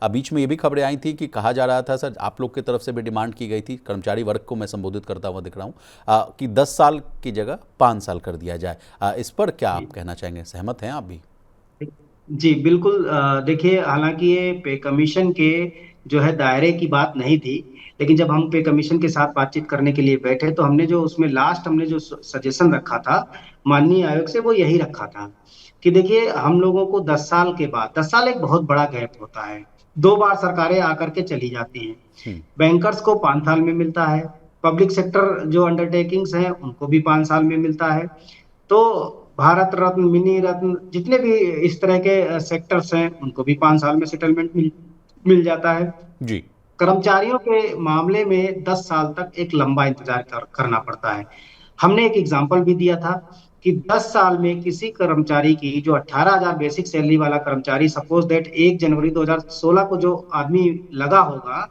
बीच में ये भी खबरें आई थी कि कहा जा रहा था सर, आप लोग की तरफ से भी डिमांड की गई थी, कर्मचारी वर्ग को मैं संबोधित करता हुआ दिख रहा हूँ, कि 10 साल की जगह 5 साल कर दिया जाए। इस पर क्या आप कहना चाहेंगे, सहमत हैं आप भी? जी बिल्कुल। देखिए, हालांकि ये पे कमीशन के जो है दायरे की बात नहीं थी, लेकिन जब हम पे कमीशन के साथ बातचीत करने के लिए बैठे तो हमने जो उसमें लास्ट हमने जो सजेशन रखा था माननीय आयोग से, वो यही रखा था कि देखिए, हम लोगों को 10 साल के बाद, 10 साल एक बहुत बड़ा गैप होता है, 2 बार सरकारें आकर के चली जाती हैं। हम्म। बैंकर्स को 5 साल में मिलता है, पब्लिक सेक्टर जो अंडरटेकिंग्स हैं उनको भी 5 साल में मिलता है। तो भारत रत्न, मिनी रत्न, जितने भी इस तरह के सेक्टर्स हैं उनको भी 5 साल में सेटलमेंट मिल जाता है। जी। कर्मचारियों के मामले में 10 साल तक एक लंबा इंतजार करना पड़ता है। हमने एक एग्जाम्पल भी दिया था कि 10 साल में किसी कर्मचारी की, जो 18,000 बेसिक सैलरी वाला कर्मचारी, सपोज दैट 1 जनवरी 2016 को जो आदमी लगा होगा,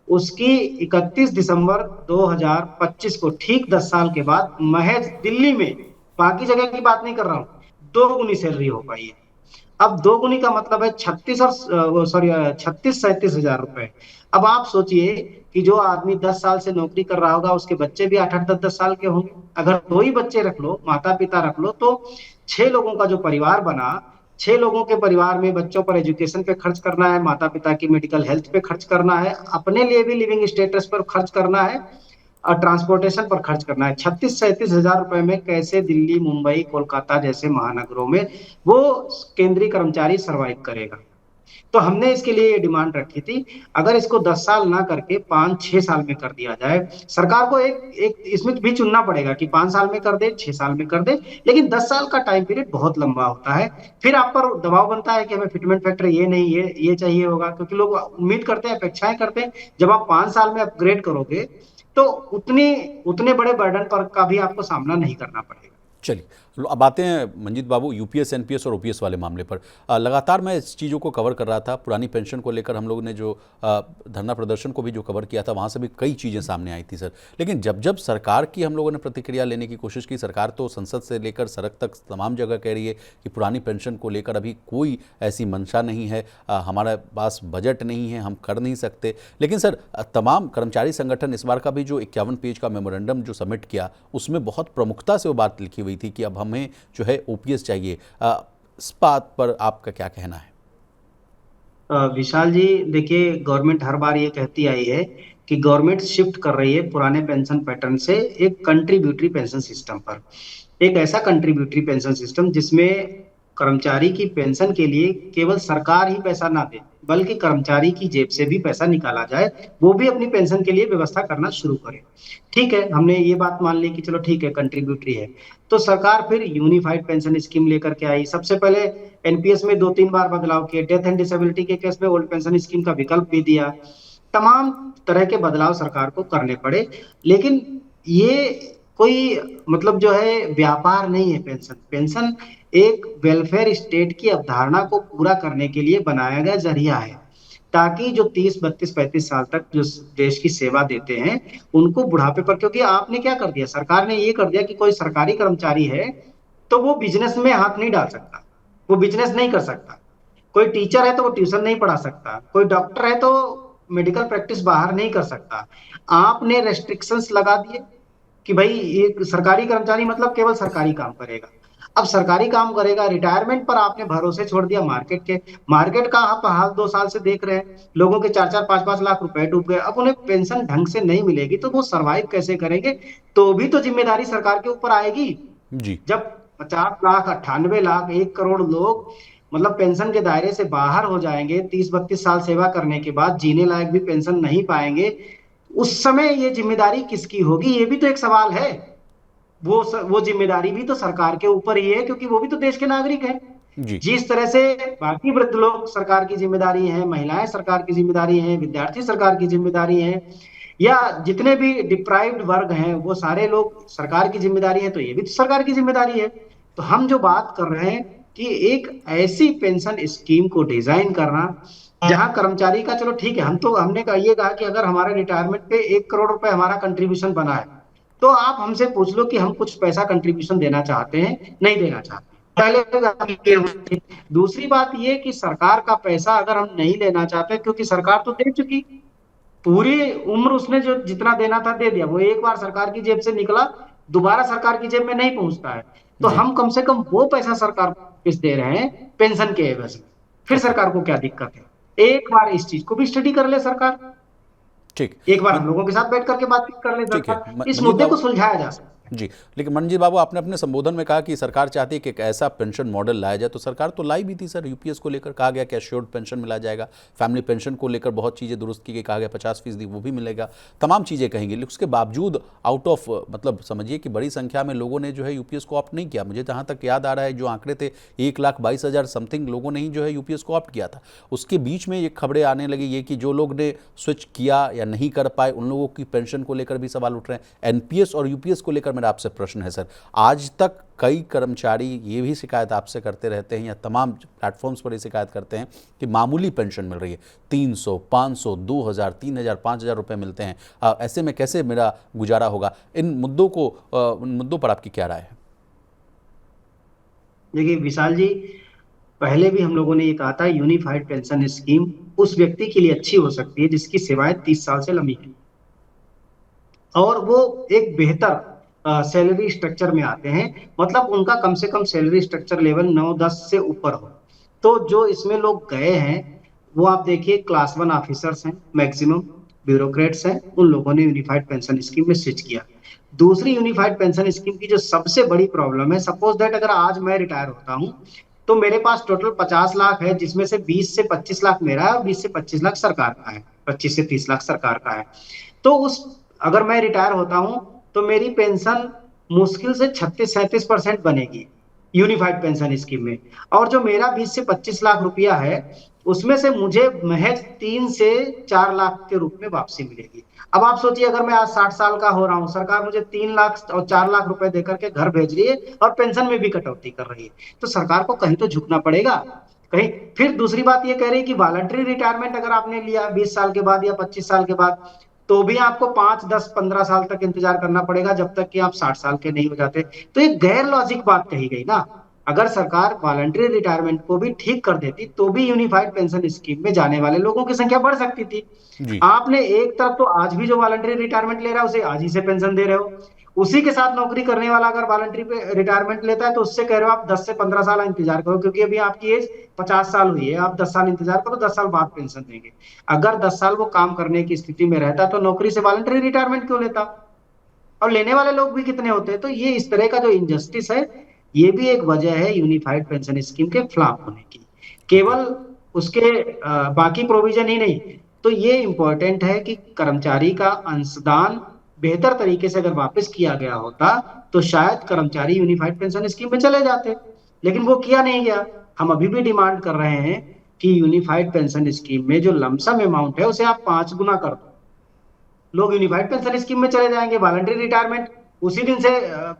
उसकी 31 दिसंबर 2025 को, ठीक 10 साल के बाद, महज दिल्ली में, बाकी जगह की बात नहीं कर रहा हूं, 2 गुनी सैलरी हो पाई है। अब 2 गुनी का मतलब है 36 और सॉरी 36-37 हजार रुपए। अब आप सोचिए कि जो आदमी 10 साल से नौकरी कर रहा होगा, उसके बच्चे भी 8-8 10-10 साल के होंगे। अगर 2 ही बच्चे रख लो, माता पिता रख लो, तो 6 लोगों का जो परिवार बना, 6 लोगों के परिवार में बच्चों पर एजुकेशन पे खर्च करना है, माता पिता की मेडिकल हेल्थ पे खर्च करना है, अपने लिए भी लिविंग स्टेटस पर खर्च करना है, और ट्रांसपोर्टेशन पर खर्च करना है। 36-37 हजार रुपए में कैसे दिल्ली, मुंबई, कोलकाता जैसे महानगरों में वो केंद्रीय कर्मचारी सरवाइव करेगा? तो हमने इसके लिए ये डिमांड रखी थी, अगर इसको 10 साल ना करके 5-6 साल में कर दिया जाए। सरकार को एक एक इसमें भी चुनना पड़ेगा कि 5 साल में कर दे, 6 साल में कर दे, लेकिन 10 साल का टाइम पीरियड बहुत लंबा होता है। फिर आप पर दबाव बनता है कि हमें फिटमेंट फैक्टर ये नहीं, ये चाहिए होगा, क्योंकि लोग उम्मीद करते हैं, अपेक्षाएं करते हैं। जब आप 5 साल में अपग्रेड करोगे तो उतनी उतने बड़े बर्डन पर का भी आपको सामना नहीं करना पड़ेगा। चलिए, अब आते हैं मंजीत बाबू यूपीएस एनपीएस और ओपीएस वाले मामले पर। लगातार मैं इस चीज़ों को कवर कर रहा था, पुरानी पेंशन को लेकर हम लोगों ने जो धरना प्रदर्शन को भी जो कवर किया था, वहाँ से भी कई चीज़ें सामने आई थी सर। लेकिन जब जब सरकार की हम लोगों ने प्रतिक्रिया लेने की कोशिश की, सरकार तो संसद से लेकर सड़क तक तमाम जगह कह रही है कि पुरानी पेंशन को लेकर अभी कोई ऐसी मंशा नहीं है, हमारे पास बजट नहीं है, हम कर नहीं सकते। लेकिन सर, तमाम कर्मचारी संगठन इस बार का भी जो 51 पेज का मेमोरेंडम जो सबमिट किया, उसमें बहुत प्रमुखता से वो बात लिखी हुई थी कि अब हमें जो है ओपीएस चाहिए। इस बात पर आपका क्या कहना है? विशाल जी, देखिए, गवर्नमेंट हर बार ये कहती आई है कि गवर्नमेंट शिफ्ट कर रही है पुराने पेंशन पैटर्न से एक कंट्रीब्यूटरी पेंशन सिस्टम पर, एक ऐसा कंट्रीब्यूटरी पेंशन सिस्टम जिसमें कर्मचारी की पेंशन के लिए केवल सरकार ही पैसा ना दे, बल्कि कर्मचारी की जेब से भी पैसा निकाला जाए, वो भी अपनी पेंशन के लिए व्यवस्था करना शुरू करे। ठीक है, हमने ये बात मान ली कि चलो ठीक है, कंट्रीब्यूटरी है। तो सरकार फिर यूनिफाइड पेंशन स्कीम लेकर के आई। सबसे पहले एनपीएस में 2-3 बार बदलाव किए, डेथ एंड डिसेबिलिटी के केस में ओल्ड पेंशन स्कीम का विकल्प भी दिया। तमाम तरह के बदलाव सरकार को करने पड़े, लेकिन ये कोई मतलब जो है व्यापार नहीं है। पेंशन पेंशन एक वेलफेयर स्टेट की अवधारणा को पूरा करने के लिए बनाया गया जरिया है, ताकि जो 30, 32, 35 साल तक जो देश की सेवा देते हैं उनको बुढ़ापे पर, क्योंकि आपने क्या कर दिया, सरकार ने ये कर दिया कि कोई सरकारी कर्मचारी है तो वो बिजनेस में हाथ नहीं डाल सकता, वो बिजनेस नहीं कर सकता। कोई टीचर है तो वो ट्यूशन नहीं पढ़ा सकता, कोई डॉक्टर है तो मेडिकल प्रैक्टिस बाहर नहीं कर सकता। आपने रेस्ट्रिक्शंस लगा दिए कि भाई एक सरकारी कर्मचारी मतलब केवल सरकारी काम करेगा। अब सरकारी काम करेगा, रिटायरमेंट पर आपने भरोसे छोड़ दिया मार्केट के। मार्केट का आप हाल 2 साल से देख रहे हैं, लोगों के 4-4, 5-5 लाख रुपए डूब गए। अब उन्हें पेंशन ढंग से नहीं मिलेगी तो वो सरवाइव कैसे करेंगे? तो भी तो जिम्मेदारी सरकार के ऊपर आएगी। जी। जब 50 लाख, 98 लाख, 1 करोड़ लोग मतलब पेंशन के दायरे से बाहर हो जाएंगे, 30-32 साल सेवा करने के बाद जीने लायक भी पेंशन नहीं पाएंगे, उस समय ये जिम्मेदारी किसकी होगी? ये भी तो एक सवाल है। वो जिम्मेदारी भी तो सरकार के ऊपर ही है, क्योंकि वो भी तो देश के नागरिक हैं। जी। जिस तरह से बाकी वृद्ध लोग सरकार की जिम्मेदारी है, महिलाएं सरकार की जिम्मेदारी है, विद्यार्थी सरकार की जिम्मेदारी है, या जितने भी डिप्राइव्ड वर्ग हैं वो सारे लोग सरकार की जिम्मेदारी है, तो ये भी तो सरकार की जिम्मेदारी है। तो हम जो बात कर रहे हैं कि एक ऐसी पेंशन स्कीम को डिजाइन करना जहां कर्मचारी का, चलो ठीक है, हमने कहा, ये कहा कि अगर हमारे रिटायरमेंट पे 1 करोड़ रुपए हमारा कंट्रीब्यूशन बना है, तो आप हमसे पूछ लो कि हम कुछ पैसा कंट्रीब्यूशन देना चाहते हैं, नहीं देना चाहते। पहले ये हुई। दूसरी बात ये कि सरकार का पैसा अगर हम नहीं लेना चाहते, क्योंकि सरकार तो दे चुकी, पूरी उम्र उसने जो जितना देना था दे दिया, वो एक बार सरकार की जेब से निकला, दोबारा सरकार की जेब में नहीं पहुंचता है। तो जी। हम कम से कम वो पैसा सरकार को वापस दे रहे हैं पेंशन के एवज में, फिर ओके। सरकार को क्या दिक्कत है? एक बार इस चीज को भी स्टडी कर ले सरकार, ठीक। एक बार हम लोगों के साथ बैठ करके बातचीत कर ले ठीक है सरकार, इस मंजीत मुद्दे को बाबू। सुलझाया जा सकता है। जी। लेकिन मंजीत बाबू, आपने अपने संबोधन में कहा कि सरकार चाहती है कि एक ऐसा पेंशन मॉडल लाया जाए, तो सरकार तो लाई भी थी सर। यूपीएस को लेकर कहा गया कि एश्योर्ड पेंशन मिला जाएगा, फैमिली पेंशन को लेकर बहुत चीज़ें दुरुस्त की गई, कहा गया 50% वो भी मिलेगा, तमाम चीज़ें कहेंगे। लेकिन उसके बावजूद आउट ऑफ मतलब समझिए कि बड़ी संख्या में लोगों ने जो है यूपीएस को ऑप्ट नहीं किया। मुझे जहाँ तक याद आ रहा है, जो आंकड़े थे 1,22,000 समथिंग लोगों ने ही जो है यूपीएस को ऑप्ट किया था। उसके बीच में ये खबरें आने लगी ये कि जो लोग ने स्विच किया या नहीं कर पाए, उन लोगों की पेंशन को लेकर भी सवाल उठ रहे हैं। एनपीएस और यूपीएस को लेकर मेरा आपसे प्रश्न है सर, आज तक कई कर्मचारी ये भी शिकायत आपसे करते रहते हैं या तमाम प्लेटफॉर्म्स पर ये शिकायत करते हैं कि मामूली पेंशन मिल रही है, 300, 500, 2,000, 3,000, 5,000 रुपये मिलते हैं। ऐसे में कैसे मेरा गुजारा होगा? इन मुद्दों पर आपकी क्या राय है? देखिए विशाल जी, पहले भी हम लोगों ने ये कहा था, यूनिफाइड पेंशन स्कीम उस व्यक्ति के लिए अच्छी हो सकती है जिसकी सेवाएं 30 साल से लंबी है और वो एक बेहतर सैलरी स्ट्रक्चर में आते हैं, मतलब उनका कम से कम सैलरी स्ट्रक्चर लेवल 9-10 से ऊपर हो। तो जो इसमें लोग गए हैं, वो आप देखिए क्लास 1 ऑफिसर्स हैं, मैक्सिमम ब्यूरोक्रेट्स हैं, उन लोगों ने यूनिफाइड पेंशन स्कीम में स्विच किया। दूसरी यूनिफाइड पेंशन स्कीम की जो सबसे बड़ी प्रॉब्लम है, सपोज दैट अगर आज मैं रिटायर होता हूं, तो मेरे पास टोटल 50 लाख है, जिसमें से 20 से 25 लाख मेरा है और 20 से 25 लाख सरकार का है, 25 से 30 लाख सरकार का है। तो उस अगर मैं रिटायर होता हूं, तो मेरी पेंशन मुश्किल से 36-37% बनेगी यूनिफाइड पेंशन स्कीम में। और जो मेरा 20 से 25 लाख रुपया है, उसमें से मुझे महज 3 से 4 लाख के रूप में वापसी मिलेगी। अब आप सोचिए, अगर मैं आज 60 साल का हो रहा हूं, सरकार मुझे 3 लाख और 4 लाख रुपए देकर के घर भेज रही है और पेंशन में भी कटौती कर रही है, तो सरकार को कहीं तो झुकना पड़ेगा कहीं। फिर दूसरी बात ये कह रही है कि वॉलंटरी रिटायरमेंट अगर आपने लिया 20 साल के बाद या 25 साल के बाद, तो भी आपको 5, 10, 15 साल तक इंतजार करना पड़ेगा, जब तक कि आप 60 साल के नहीं हो जाते। तो एक गैर लॉजिक बात कही गई ना। अगर सरकार वॉलंटरी रिटायरमेंट को भी ठीक कर देती, तो भी यूनिफाइड पेंशन स्कीम में जाने वाले लोगों की संख्या बढ़ सकती थी। जी। आपने एक तरफ तो आज भी जो वॉलंटरी रिटायरमेंट ले रहा है उसे आज ही से पेंशन दे रहे हो, उसी के साथ नौकरी करने वाला अगर वॉलंटरी पे रिटायरमेंट लेता है तो उससे कह रहे हो आप 10 से 15 साल इंतजार करो, क्योंकि अभी आपकी एज 50 साल हुई है, आप 10 साल इंतजार करो, 10 साल बाद पेंशन देंगे। अगर 10 साल वो काम करने की स्थिति में रहता तो नौकरी से वॉलंटरी रिटायरमेंट क्यों लेता? और लेने वाले लोग भी कितने होते हैं? तो ये इस तरह का जो इनजस्टिस है, ये भी एक वजह है यूनिफाइड पेंशन स्कीम के फ्लॉप होने की। ओके। केवल उसके बाकी प्रोविजन ही नहीं, तो ये इंपॉर्टेंट है कि कर्मचारी का अंशदान बेहतर तरीके से अगर वापस किया गया होता, तो शायद कर्मचारी यूनिफाइड पेंशन स्कीम में चले जाते, लेकिन वो किया नहीं गया। हम अभी भी डिमांड कर रहे हैं कि यूनिफाइड पेंशन स्कीम में जो लमसम अमाउंट है उसे आप 5 गुना कर दो, लोग यूनिफाइड पेंशन स्कीम में चले जाएंगे, वॉलंटरी रिटायरमेंट उसी दिन से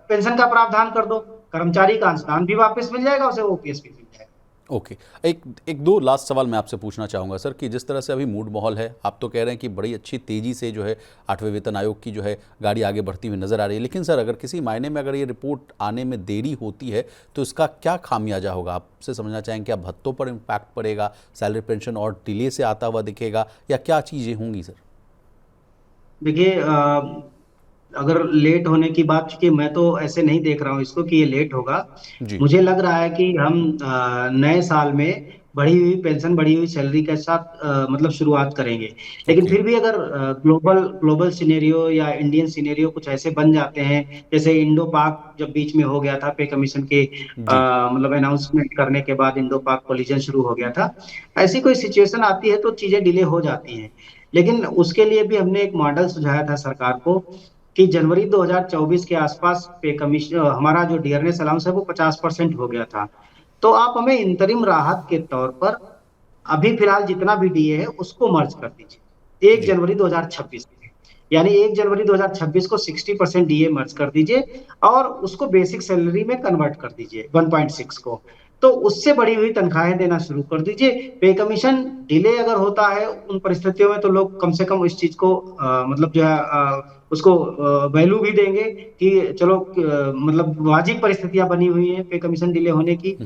पेंशन का प्रावधान कर दो, कर्मचारी का अंशदान भी वापस मिल जाएगा, उसे ओपीएस भी मिल जाएगा। ओके। एक एक दो लास्ट सवाल मैं आपसे पूछना चाहूँगा सर, कि जिस तरह से अभी मूड माहौल है, आप तो कह रहे हैं कि बड़ी अच्छी तेज़ी से जो है 8वें वेतन आयोग की जो है गाड़ी आगे बढ़ती हुई नज़र आ रही है, लेकिन सर अगर किसी मायने में अगर ये रिपोर्ट आने में देरी होती है तो इसका क्या खामियाजा होगा? आपसे समझना चाहेंगे, क्या भत्तों पर इम्पैक्ट पड़ेगा, सैलरी पेंशन और डिले से आता हुआ दिखेगा, या क्या चीज़ें होंगी सर? देखिए अगर लेट होने की बात, चूंकि मैं तो ऐसे नहीं देख रहा हूँ इसको कि ये लेट होगा। जी। मुझे लग रहा है कि हम नए साल में बढ़ी हुई पेंशन, बढ़ी हुई सैलरी के साथ मतलब शुरुआत करेंगे। लेकिन ओके। फिर भी अगर ग्लोबल ग्लोबल सिनेरियो या इंडियन सिनेरियो कुछ ऐसे बन जाते हैं, जैसे इंडो पाक जब बीच में हो गया था, पे कमीशन के जी। मतलब अनाउंसमेंट करने के बाद इंडो पाक कोलिजन शुरू हो गया था, ऐसी कोई सिचुएशन आती है तो चीजें डिले हो जाती हैं। लेकिन उसके लिए भी हमने एक मॉडल सुझाया था सरकार को कि जनवरी 2024 के आसपास पे कमीशन, हमारा जो डियरनेस अलाउंस है वो 50% हो गया था। तो आप हमें इंतरिम राहत के तौर पर अभी फिलहाल जितना भी डीए है उसको मर्ज कर दीजिए 1 जी। जनवरी 2026 में। यानी 1 जनवरी 2026 को 60% डीए मर्ज कर दीजिए और उसको बेसिक सैलरी में कन्वर्ट कर दीजिए 1.6 को। तो उससे बढ़ी हुई तनख्वाहें देना शुरू कर दीजिए। पे कमीशन डिले अगर होता है उन परिस्थितियों में, तो लोग कम से कम इस चीज को मतलब जो है उसको वैल्यू भी देंगे कि चलो मतलब वाजिब परिस्थितियां बनी हुई हैं पे कमीशन डिले होने की।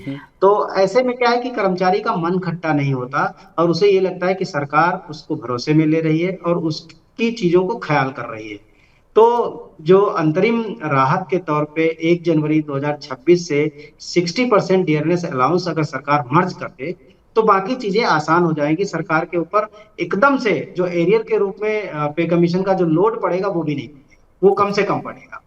तो ऐसे में क्या है कि कर्मचारी का मन खट्टा नहीं होता और उसे ये लगता है कि सरकार उसको भरोसे में ले रही है और उसकी चीजों को ख्याल कर रही है। तो जो अंतरिम राहत के तौर पे 1 जनवरी 2026 से 60% डियरनेस अलाउंस अगर सरकार मर्ज कर दे, तो बाकी चीजें आसान हो जाएंगी सरकार के ऊपर। एकदम से जो एरियर के रूप में पे कमीशन का जो लोड पड़ेगा वो भी नहीं, वो कम से कम पड़ेगा।